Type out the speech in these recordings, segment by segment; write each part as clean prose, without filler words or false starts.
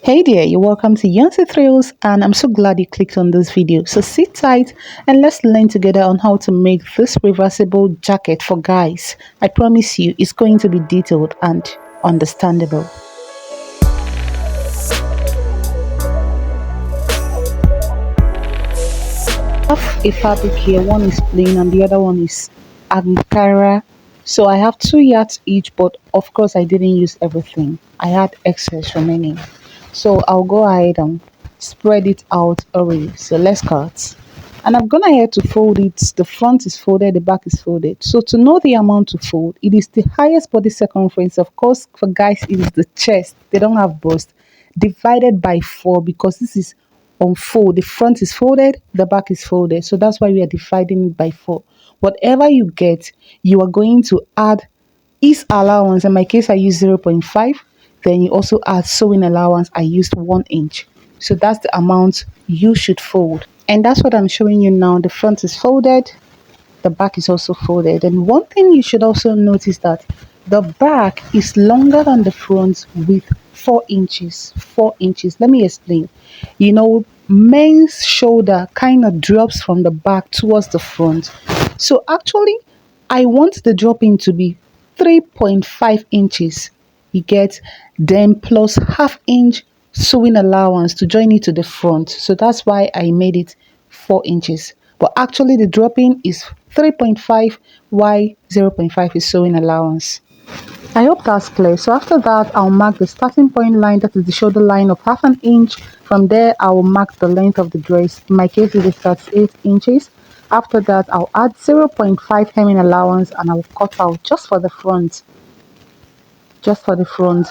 Hey there, you're welcome to Yancy Thrills, and I'm so glad you clicked on this video. So sit tight and let's learn together on how to make this reversible jacket for guys. I promise you it's going to be detailed and understandable. I have a fabric here, one is plain and the other one is Ankara. So I have 2 yards each, but of course I didn't use everything. I had excess remaining. So I'll go ahead and spread it out already. So let's cut. And I've gone ahead to fold it. The front is folded, the back is folded. So to know the amount to fold, it is the highest body circumference. Of course, for guys, it is the chest. They don't have bust. Divided by 4 because this is on fold. The front is folded, the back is folded. So that's why we are dividing it by 4. Whatever you get, you are going to add ease allowance. In my case, I used 0.5. Then you also add sewing allowance. I used 1 inch. So that's the amount you should fold. And that's what I'm showing you now. The front is folded, the back is also folded. And one thing you should also notice that the back is longer than the front with 4 inches. 4 inches. Let me explain. Men's shoulder kind of drops from the back towards the front. So actually, I want the dropping to be 3.5 inches. You get, then plus half inch sewing allowance to join it to the front. So that's why I made it 4 inches. But actually the dropping is 3.5, while 0.5 is sewing allowance. I hope that's clear. So after that, I'll mark the starting point line, that is the shoulder line of half an inch. From there, I will mark the length of the dress. In my case, it is 38 inches. After that, I'll add 0.5 hemming allowance and I'll cut out just for the front. Just for the front.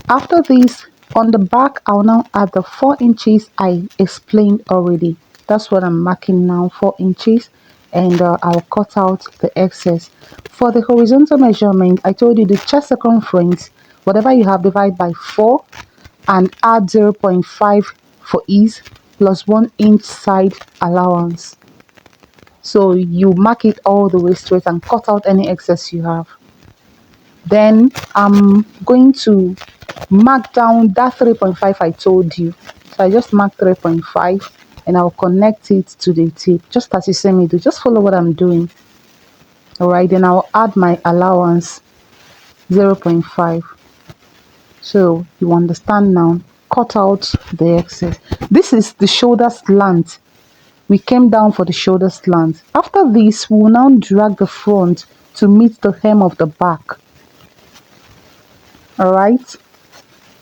After this, on the back, I'll now add the 4 inches I explained already. That's what I'm marking now, 4 inches. And I'll cut out the excess. For the horizontal measurement, I told you the chest circumference, whatever you have, divide by 4 and add 0.5 for ease plus 1 inch side allowance. So you mark it all the way straight and cut out any excess you have. Then I'm going to mark down that 3.5 I told you. So I just mark 3.5 and I'll connect it to the tip just as you see me do. Just follow what I'm doing. Alright, then I'll add my allowance 0.5. So you understand now. Cut out the excess. This is the shoulder slant. We came down for the shoulder slant. After this, we'll now drag the front to meet the hem of the back. Alright,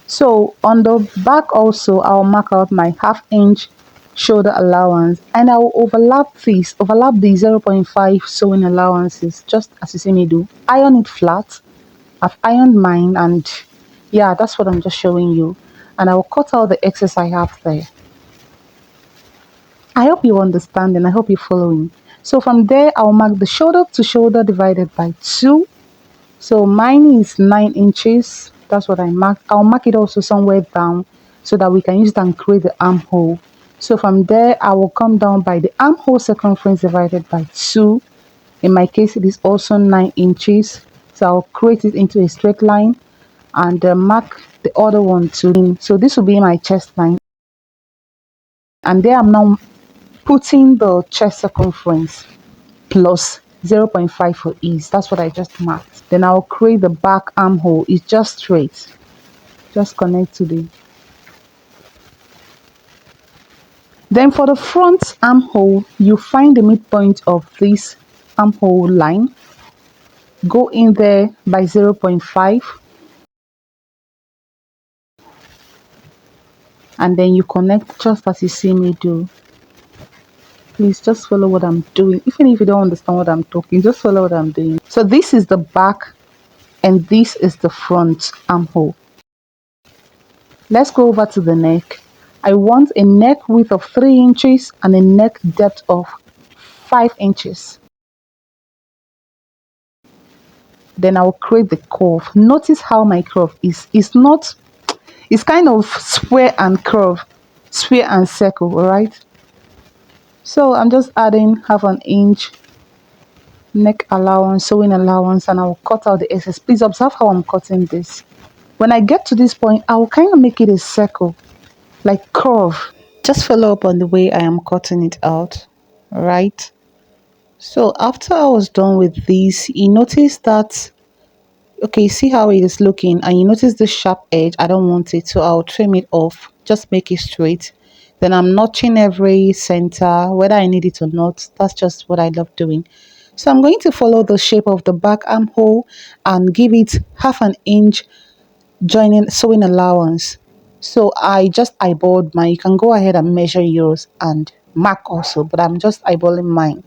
so on the back also I'll mark out my half inch shoulder allowance and I will overlap the 0.5 sewing allowances just as you see me do. Iron it flat. I've ironed mine and yeah, that's what I'm just showing you, and I will cut out the excess I have there. I hope you understand and I hope you're following. So from there I'll mark the shoulder to shoulder divided by 2. So mine is 9 inches. That's what I marked. I'll mark it also somewhere down so that we can use it and create the armhole. So from there, I will come down by the armhole circumference divided by 2. In my case, it is also 9 inches. So I'll create it into a straight line and mark the other one too. So this will be my chest line. And there I'm now putting the chest circumference plus 0.5 for ease. That's what I just marked. Then I'll create the back armhole. It's just straight. Just connect to the. Then for the front armhole, you find the midpoint of this armhole line. Go in there by 0.5. And then you connect just as you see me do. Please just follow what I'm doing. Even if you don't understand what I'm talking, just follow what I'm doing. So this is the back and this is the front armhole. Let's go over to the neck. I want a neck width of 3 inches and a neck depth of 5 inches. Then I'll create the curve. Notice how my curve is. It's kind of square and curve, square and circle, alright? So I'm just adding half an inch neck allowance, sewing allowance, and I'll cut out the excess. Please observe how I'm cutting this. When I get to this point, I will kind of make it a circle, like curve. Just follow up on the way I am cutting it out, right? So after I was done with this, you notice that, okay, see how it is looking, and you notice the sharp edge. I don't want it, so I'll trim it off, just make it straight. Then I'm notching every center, whether I need it or not. That's just what I love doing. So I'm going to follow the shape of the back armhole and give it half an inch joining sewing allowance. So I just eyeballed mine. You can go ahead and measure yours and mark also, but I'm just eyeballing mine.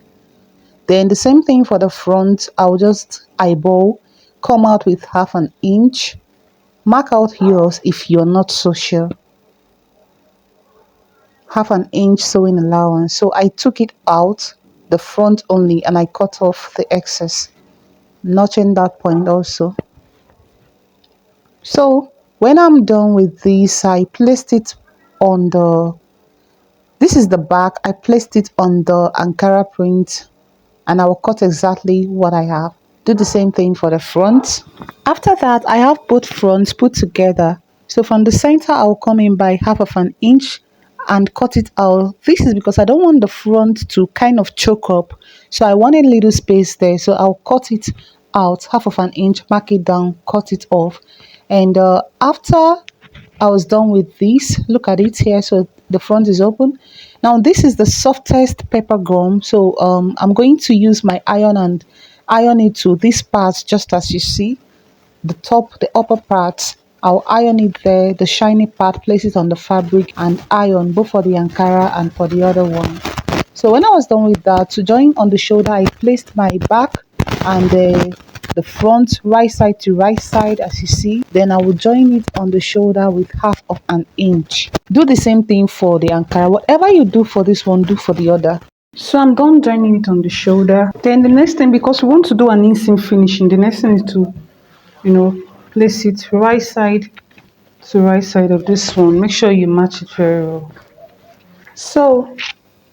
Then the same thing for the front. I'll just eyeball, come out with half an inch, mark out yours if you're not so sure. Half an inch sewing allowance. So I took it out, the front only, and I cut off the excess, notching that point also. So when I'm done with this, I placed it on the, this is the back. I placed it on the Ankara print, and I will cut exactly what I have. Do the same thing for the front. After that, I have both fronts put together. So from the center, I'll come in by half of an inch and cut it out. This is because I don't want the front to kind of choke up. So I want a little space there. So I'll cut it out half of an inch, mark it down, cut it off. And after I was done with this, look at it here. So the front is open. Now this is the softest pepper gum. So I'm going to use my iron and iron it to this part, just as you see the top, the upper part. I'll iron it there, the shiny part, place it on the fabric and iron both for the Ankara and for the other one. So when I was done with that, to join on the shoulder, I placed my back and the front right side to right side, as you see. Then I will join it on the shoulder with half of an inch. Do the same thing for the Ankara. Whatever you do for this one, do for the other. So I'm done joining it on the shoulder. Then the next thing, because we want to do an inseam finishing, the next thing is to, place it right side to right side of this one. Make sure you match it very well. So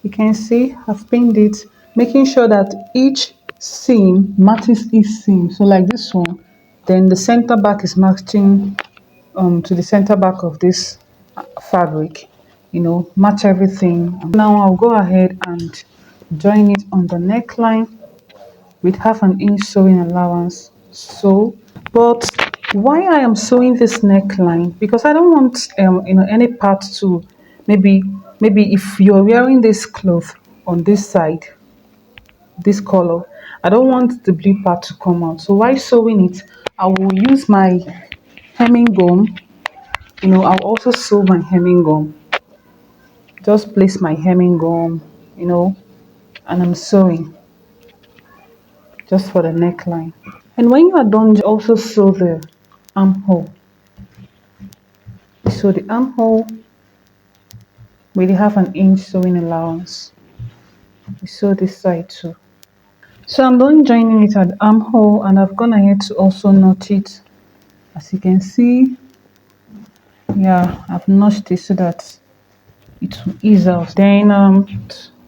you can see I've pinned it, making sure that each seam matches each seam. So like this one, then the center back is matching to the center back of this fabric. Match everything. Now I'll go ahead and join it on the neckline with half an inch sewing allowance. So, but why I am sewing this neckline, because I don't want any part to, maybe if you're wearing this cloth on this side, this color, I don't want the blue part to come out. So while sewing it, I will use my hemming gum. I'll also sew my hemming gum. Just place my hemming gum, and I'm sewing just for the neckline. And when you are done, also sew the armhole. Sew the armhole with half an inch sewing allowance. We sew this side too. So I'm done joining it at the armhole, and I've gone ahead to also knot it. As you can see, yeah, I've notched it so that it will ease out. Then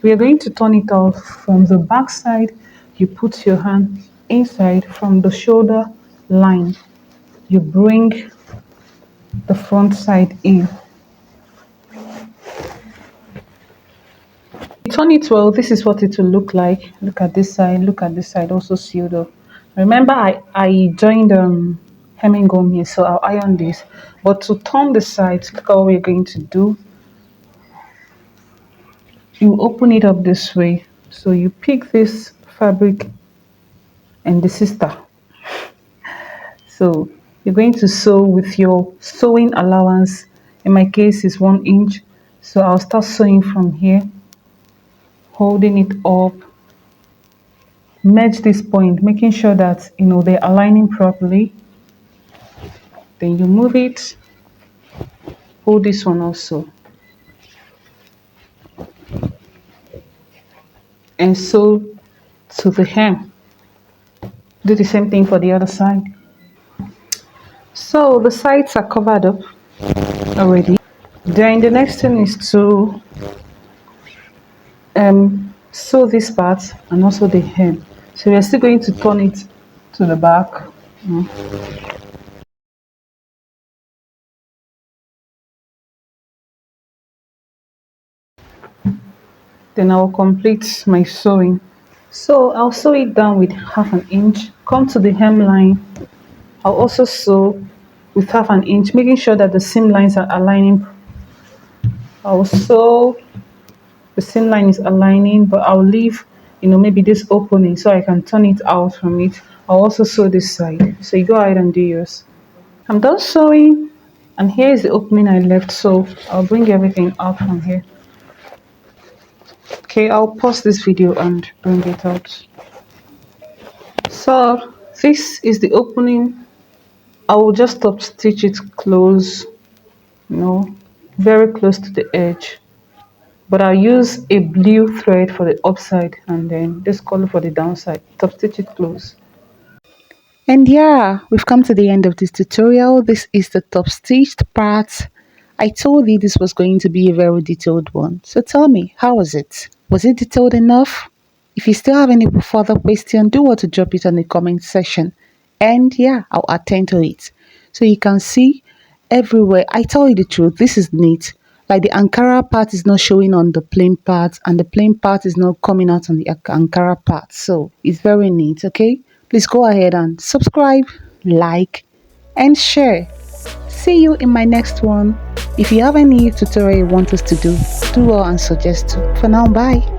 we are going to turn it off from the back side. You put your hand inside from the shoulder line. You bring the front side in. Turn it well. This is what it will look like. Look at this side, look at this side, also sealed up. Remember, I joined hemming gum here, so I'll iron this. But to turn the sides, look at what we're going to do. You open it up this way. So you pick this fabric and the sister. So you're going to sew with your sewing allowance. In my case, is 1 inch. So I'll start sewing from here, holding it up. Merge this point, making sure that they're aligning properly. Then you move it, hold this one also, and sew to the hem. Do the same thing for the other side. So the sides are covered up already. Then the next thing is to sew this part and also the hem. So we're still going to turn it to the back. Then I'll complete my sewing. So I'll sew it down with 1/2 inch. Come to the hemline. I'll also sew with 1/2 inch, making sure that the seam lines are aligning. I'll sew the seam line is aligning, but I'll leave, maybe this opening so I can turn it out from it. I'll also sew this side. So you go ahead and do yours. I'm done sewing, and here is the opening I left. So I'll bring everything out from here. Okay, I'll pause this video and bring it out. So this is the opening. I will just top stitch it close, you know, very close to the edge. But I'll use a blue thread for the upside and then this color for the downside. Top stitch it close. And yeah, we've come to the end of this tutorial. This is the top stitched part. I told you this was going to be a very detailed one. So tell me, how was it? Was it detailed enough? If you still have any further question, do want to drop it on the comment section. And yeah, I'll attend to it. So you can see everywhere. I tell you the truth, this is neat. Like the Ankara part is not showing on the plain part and the plain part is not coming out on the Ankara part. So it's very neat, okay? Please go ahead and subscribe, like, and share. See you in my next one. If you have any tutorial you want us to do well and suggest to. For now, bye.